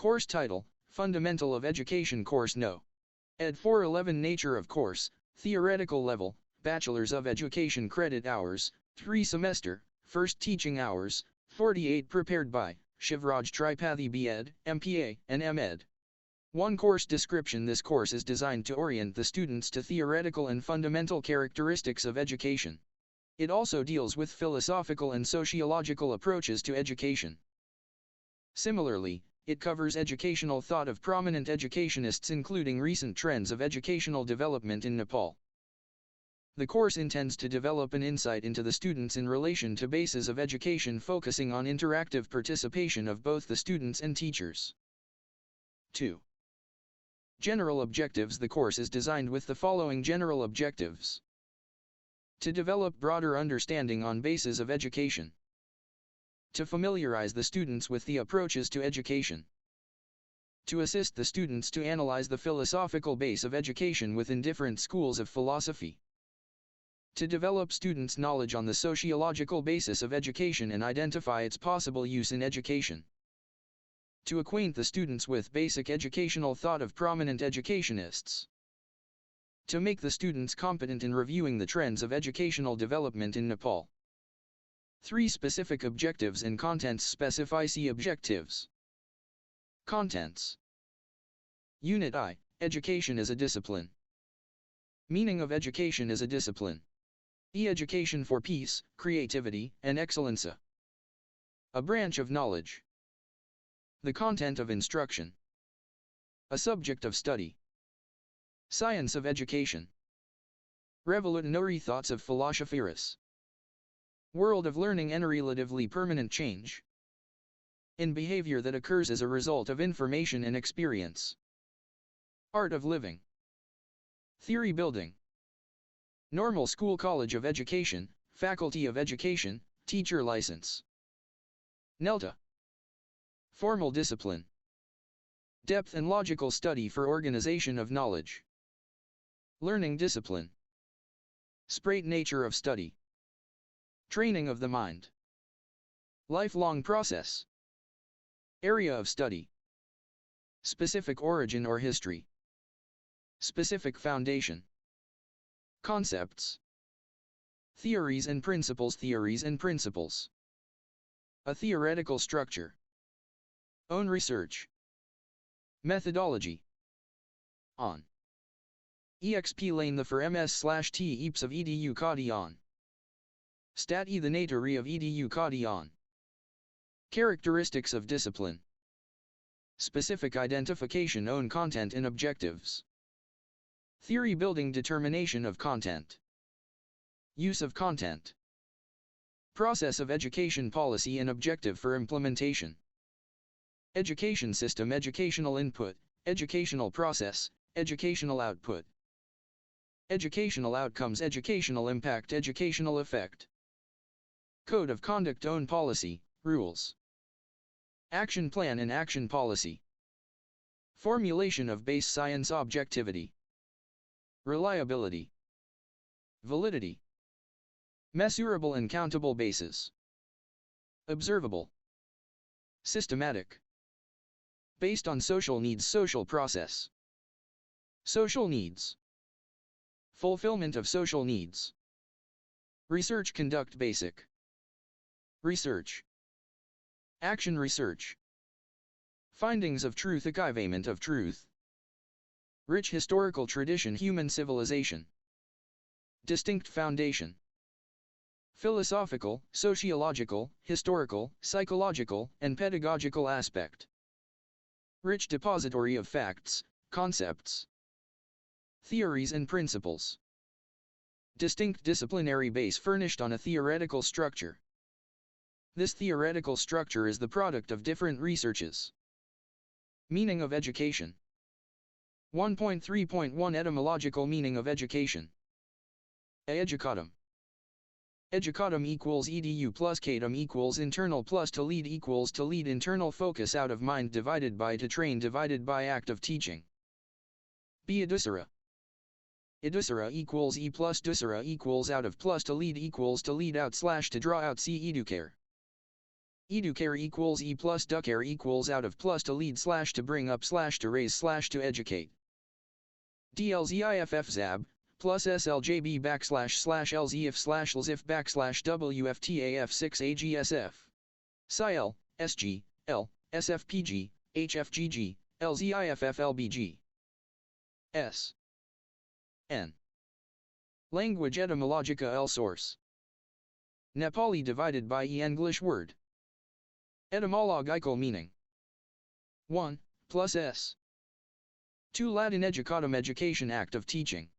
Course title, Fundamental of Education Course No. Ed 411 Nature of Course, Theoretical Level, Bachelor's of Education Credit Hours, 3 Semester, First Teaching Hours, 48 Prepared by, Shivraj Tripathi B.Ed, MPA, and M.Ed. 1 Course Description. This course is designed to orient the students to theoretical and fundamental characteristics of education. It also deals with philosophical and sociological approaches to education. Similarly, it covers educational thought of prominent educationists, including recent trends of educational development in Nepal. The course intends to develop an insight into the students in relation to bases of education, focusing on interactive participation of both the students and teachers. 2. General objectives. The course is designed with the following general objectives: to develop broader understanding on bases of education, to familiarize the students with the approaches to education, to assist the students to analyze the philosophical base of education within different schools of philosophy, to develop students' knowledge on the sociological basis of education and identify its possible use in education, to acquaint the students with basic educational thought of prominent educationists, to make the students competent in reviewing the trends of educational development in Nepal. 3 Specific objectives and contents specify. See objectives. Contents. Unit I, Education as a Discipline. Meaning of education as a discipline. Education for peace, creativity, and excellence. A branch of knowledge. The content of instruction. A subject of study. Science of education. Revolutionary thoughts of philosophers. World of learning and relatively permanent change in behavior that occurs as a result of information and experience. Art of living. Theory building. Normal school college of education, faculty of education, teacher license. NELTA. Formal discipline. Depth and logical study for organization of knowledge. Learning discipline. Sprate nature of study. Training of the mind. Lifelong process. Area of study. Specific origin or history. Specific foundation. Concepts. Theories and principles. Theories and principles. A theoretical structure. Own research. Methodology. On. Exp lane the for ms/t eps of edu kadi on. Stat e the naturi of edu kadi on. Characteristics of discipline. Specific identification. Own content and objectives. Theory building. Determination of content. Use of content. Process of education. Policy and objective for implementation. Education system. Educational input, educational process, educational output. Educational outcomes. Educational impact. Educational effect. Code of conduct. Own policy, rules. Action plan and action policy. Formulation of base science. Objectivity. Reliability. Validity. Measurable and countable bases. Observable. Systematic. Based on social needs. Social process. Social needs. Fulfillment of social needs. Research. Conduct. Basic. Research. Action. Research. Findings of truth. Archivement of truth. Rich historical tradition. Human civilization. Distinct foundation. Philosophical, sociological, historical, psychological, and pedagogical aspect. Rich depository of facts, concepts, theories and principles. Distinct disciplinary base furnished on a theoretical structure. This theoretical structure is the product of different researches. Meaning of education. 1.3.1 Etymological meaning of education. Educatum. Educatum equals edu plus catum equals internal plus to lead equals to lead internal focus out of mind divided by to train divided by act of teaching. Be edusera. Edusera equals e plus dusera equals out of plus to lead out slash to draw out. See educare. Educare equals e plus ducare equals out of plus to lead slash to bring up slash to raise slash to educate. DLZIFF ZAB plus SLJB backslash slash LZIF slash LZIF backslash WFTAF6 AGSF. SIL, SG, L, SFPG, HFGG, LZIFF LBG. S. N. Language Etymologica L source. Nepali divided by E English word. Etymological meaning. 1, plus S. 2 Latin educatum education act of teaching.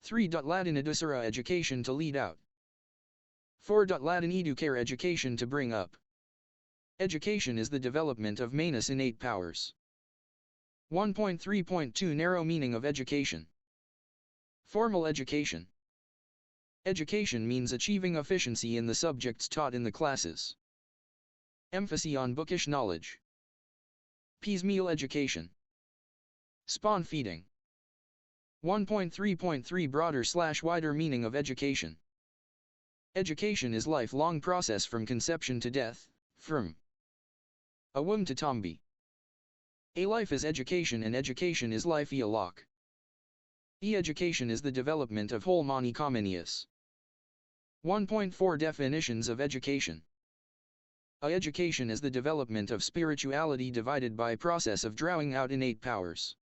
3 Latin educere education to lead out. 4 Latin educare education to bring up. Education is the development of manus innate powers. 1.3.2 Narrow meaning of education. Formal education. Education means achieving efficiency in the subjects taught in the classes. Emphasis on bookish knowledge. Piecemeal education. Spawn feeding. 1.3.3 Broader/wider meaning of education. Education is lifelong process from conception to death, from a womb to tomb. A life is education and education is life e-alok. E-education is the development of whole mani comenius. 1.4 Definitions of education. Education is the development of spirituality divided by process of drawing out innate powers.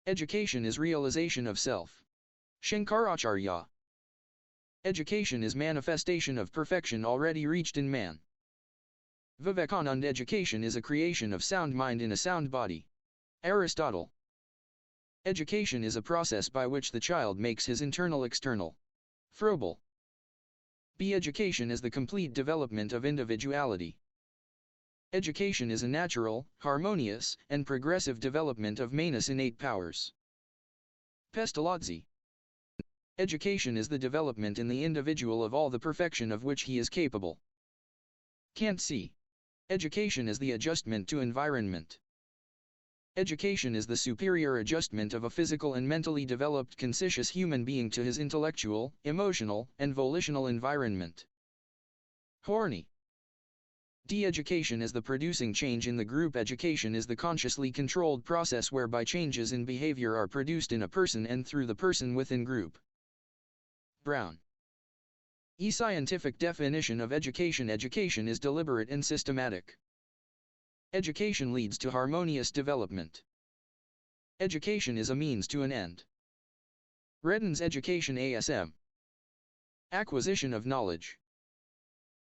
Education is realization of self. Shankaracharya. Education is manifestation of perfection already reached in man. Vivekananda. Education is a creation of sound mind in a sound body. Aristotle. Education is a process by which the child makes his internal external. Froebel. Education is the complete development of individuality. Education is a natural, harmonious, and progressive development of manus innate powers. Pestalozzi. Education is the development in the individual of all the perfection of which he is capable. Can't see. Education is the adjustment to environment. Education is the superior adjustment of a physical and mentally developed conscious human being to his intellectual, emotional, and volitional environment. Horny. De-education is the producing change in the group. Education is the consciously controlled process whereby changes in behavior are produced in a person and through the person within group. Brown. Scientific definition of education. Education is deliberate and systematic. Education leads to harmonious development. Education is a means to an end. Reddens. Education ASM. Acquisition of knowledge.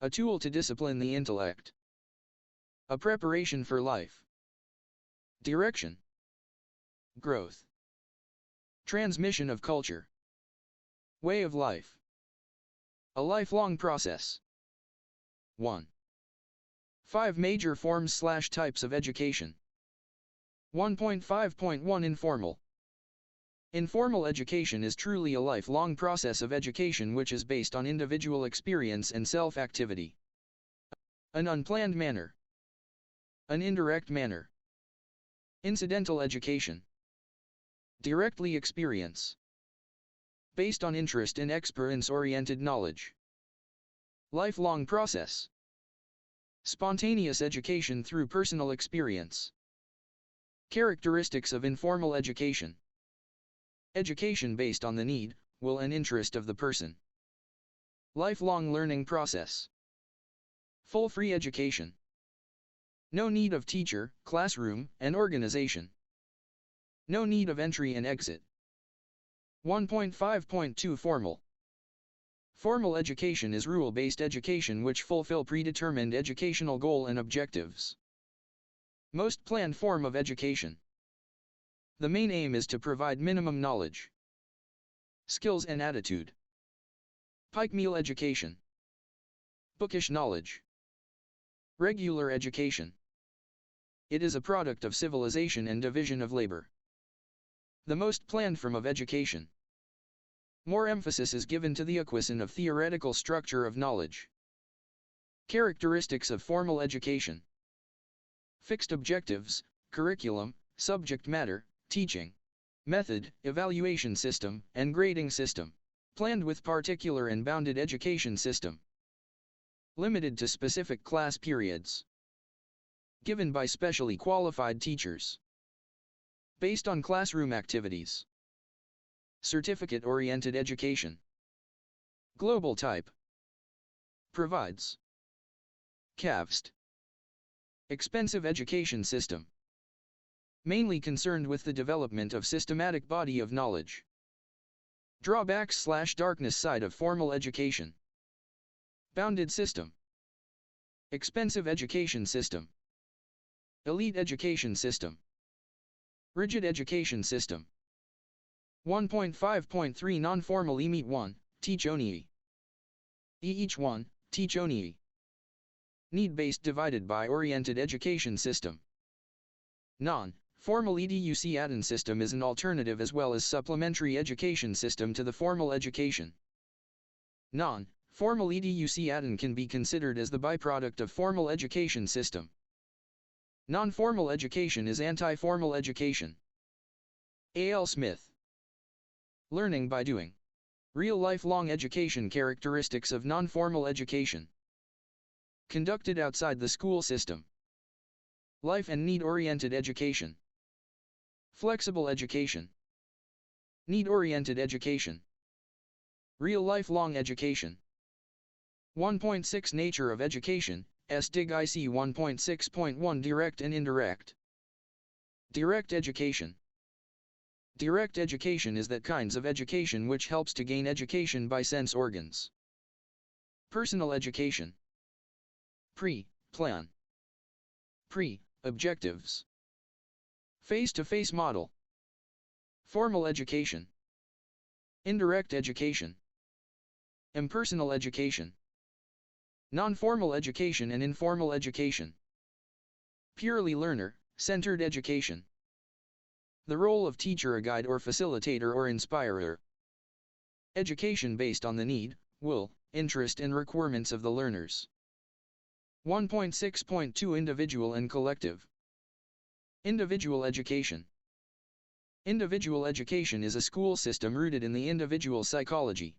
A tool to discipline the intellect. A preparation for life. Direction. Growth. Transmission of culture. Way of life. A lifelong process. 1. 5 major forms/types of education. 1.5.1 Informal. Informal education is truly a lifelong process of education which is based on individual experience and self-activity. An unplanned manner. An indirect manner. Incidental education. Directly experience. Based on interest and experience-oriented knowledge. Lifelong process. Spontaneous education through personal experience. Characteristics of informal education. Education based on the need, will and interest of the person. Lifelong learning process. Full free education. No need of teacher, classroom, and organization. No need of entry and exit. 1.5.2 Formal. Formal education is rule-based education which fulfill predetermined educational goal and objectives. Most planned form of education. The main aim is to provide minimum knowledge, skills and attitude. Piecemeal education. Bookish knowledge. Regular education. It is a product of civilization and division of labor. The most planned form of education. More emphasis is given to the acquisition of theoretical structure of knowledge. Characteristics of formal education. Fixed objectives, curriculum, subject matter, teaching, method, evaluation system, and grading system. Planned with particular and bounded education system. Limited to specific class periods. Given by specially qualified teachers. Based on classroom activities. Certificate-oriented education. Global type. Provides. CAVST. Expensive education system. Mainly concerned with the development of systematic body of knowledge. Drawbacks/darkness side of formal education. Bounded system. Expensive education system. Elite education system. Rigid education system. 1.5.3 Non-formal EMET 1, teach only. Each 1, teach only. Need-based divided by oriented education system. Non-formal EDUC add-on system is an alternative as well as supplementary education system to the formal education. Non-formal EDUC add-on can be considered as the byproduct of formal education system. Non-formal education is anti-formal education. A.L. Smith. Learning by doing. Real lifelong education characteristics of non-formal education. Conducted outside the school system. Life and need-oriented education. Flexible education. Need-oriented education. Real lifelong education. 1.6 Nature of education, SDIG IC 1.6.1 Direct and indirect. Direct education. Direct education is that kinds of education which helps to gain education by sense organs. Personal education. Plan. Objectives. Face-to-face model. Formal education. Indirect education. Impersonal education. Non-formal education and informal education. Purely learner-centered education. The role of teacher, a guide or facilitator or inspirer. Education based on the need, will, interest and requirements of the learners. 1.6.2 Individual and collective. Individual education. Individual education is a school system rooted in the individual psychology.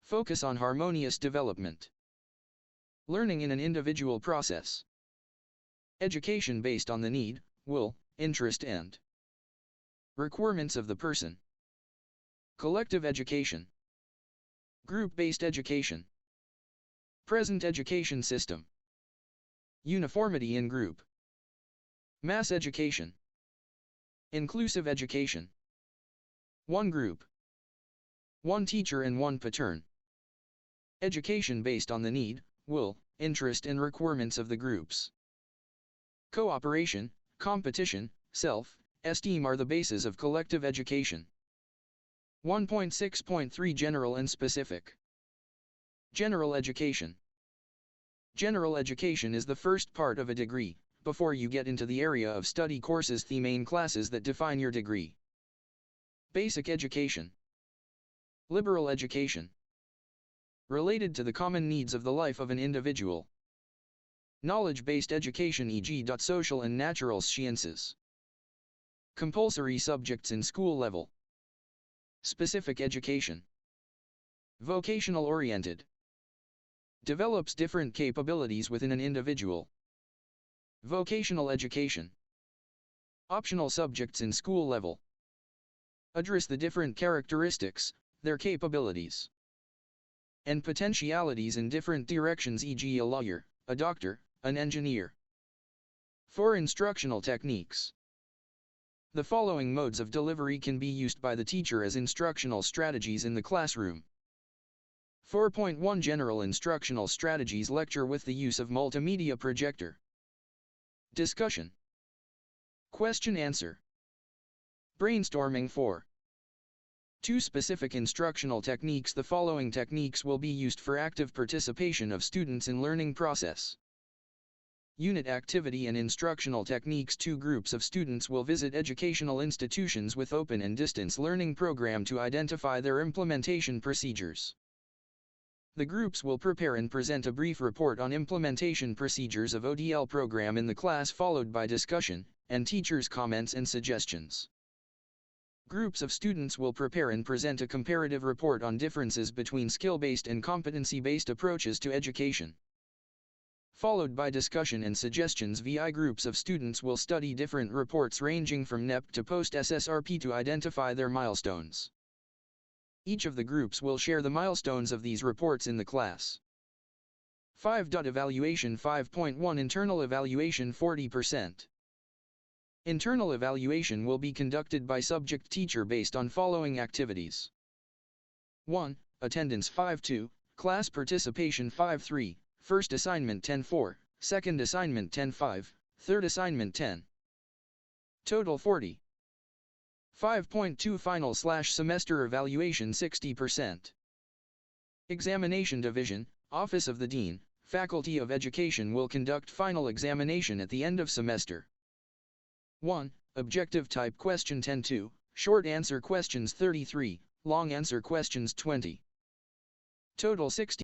Focus on harmonious development. Learning in an individual process. Education based on the need, will, interest and requirements of the person. Collective education. Group-based education. Present education system. Uniformity in group. Mass education. Inclusive education. One group. One teacher and one pattern. Education based on the need, will, interest and requirements of the groups. Cooperation, competition, self-esteem are the bases of collective education. 1.6.3 General and specific. General education. General education is the first part of a degree, before you get into the area of study courses, the main classes that define your degree. Basic education. Liberal education. Related to the common needs of the life of an individual. Knowledge-based education, e.g. social and natural sciences. Compulsory subjects in school level. Specific education. Vocational-oriented. Develops different capabilities within an individual. Vocational education. Optional subjects in school level. Address the different characteristics, their capabilities, and potentialities in different directions, e.g. a lawyer, a doctor, an engineer. 4 Instructional techniques. The following modes of delivery can be used by the teacher as instructional strategies in the classroom. 4.1 General instructional strategies. Lecture with the use of multimedia projector. Discussion. Question-answer. Brainstorming. 4. 2 Specific instructional techniques. The following techniques will be used for active participation of students in learning process. Unit activity and instructional techniques. 2 groups of students will visit educational institutions with open and distance learning program to identify their implementation procedures. The groups will prepare and present a brief report on implementation procedures of ODL program in the class, followed by discussion, and teachers' comments and suggestions. Groups of students will prepare and present a comparative report on differences between skill-based and competency-based approaches to education. Followed by discussion and suggestions. VI groups of students will study different reports ranging from NEP to post-SSRP to identify their milestones. Each of the groups will share the milestones of these reports in the class. 5. Evaluation 5.1 Internal evaluation 40%. Internal evaluation will be conducted by subject teacher based on following activities. 1. Attendance 5.2, class participation 5.3, first assignment 10.4, second assignment 10.5, third assignment 10. Total 40. 5.2 Final/semester evaluation 60%. Examination Division, Office of the Dean, Faculty of Education will conduct final examination at the end of semester. 1. Objective type question 10.2, short answer questions 33, long answer questions 20. Total 60.